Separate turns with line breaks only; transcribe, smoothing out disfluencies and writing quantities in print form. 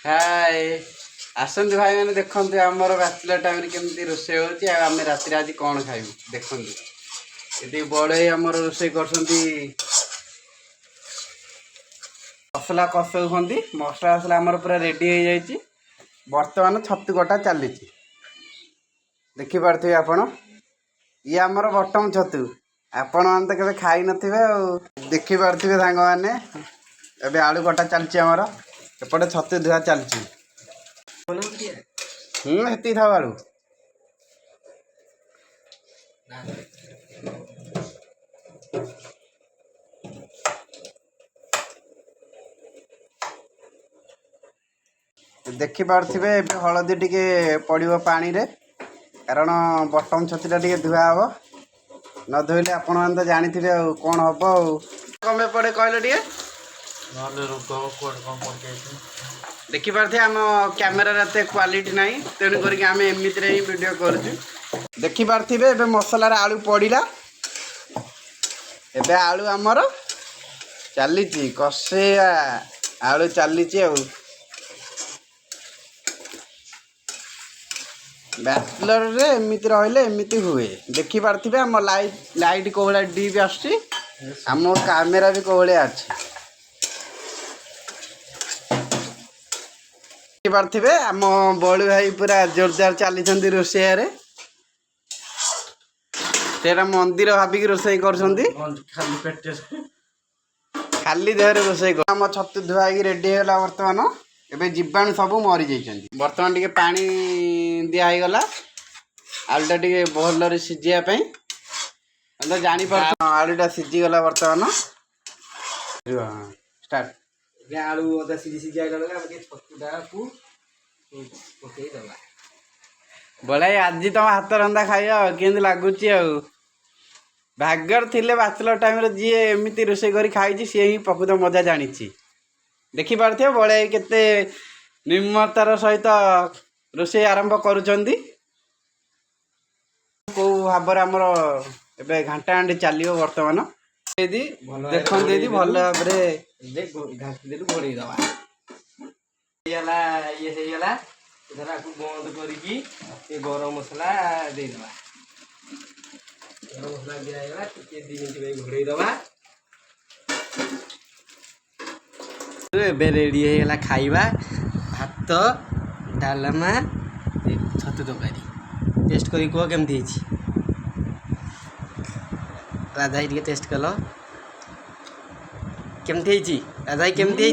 हाय आसंतु भाई मैंने देखते आमर बैचलर टाइम केमती रोषे होती आम राति आज कौन खाइबू देखते ये बड़े आमर रोषे कर मसला कषौंट मसला मसला आमर पूरा रेडी हो जाए बर्तमान छतु कटा चली देखिपे आपण ये आमर बटम छतु आपण मैंने तो केवे खाई नथिबे देखिपे सांग मैंने एबे आलू कटा चलची आमर एपटे छतु धुआ चलची हेती था आलू देखिपे हलदी टिके पड़ो पानी रे कारण बटम छतुटा टिके धुआ हम न धोइले आपण मैंने तो जानी थे कौन हम कमे पड़े कहले टिके देखिपे आम कैमेरा एत क्वालिटी ना तेणुक आम एमती ही वीडियो करुँ देखिपे मसलार आलू पड़ा एबे आलू आमर चली कषे आलू चली बैचलर रे एमती रहिले एमती हुए देखिपे आम लाइट कौ भाई डीप आम कैमेरा भी कौ भाया अच्छी देखिपे आम बड़ू भाई पूरा जोरदार चली रोषे तेरा मंदिर भाविक रोषे कर खाली देह रोषे आम छतु धुआई रेडी है बर्तमान एबे जीवाणु सब मरी जाइछन्ति बर्तमान टिके पानी दिगला आलूटा टिके भल सीझापी तो जापर आलूटा सीझीगला बर्तमान स्टार्ट
आलू अदा सीझी सीझी आइला छतुटा को पकई दबा
बोला आज तुम हाथ रंधा खाइबा केमती लगुच भाग्यर थिले बैचलर टाइम जी एमती रोषे कर खाई सी ही प्रकृत मजा जानी देखिपे बड़े केते निर्मतार सहित रोषे आरंभ करुचंदी को भाव आमर एबे घंटा हांडी चलो बर्तमान देखते दीदी भल भाव
घाटी देलु घोड़े दबा ये गला बंद करके गरम मसला देदबा गरम मसला दिगला टे 2 मिनट घोड़े दबा रेडी है खाइबा भात डालमा छतु तरकारी टेस्ट करी कह केमती राधा टे टेस्ट कल केमती राधा केमती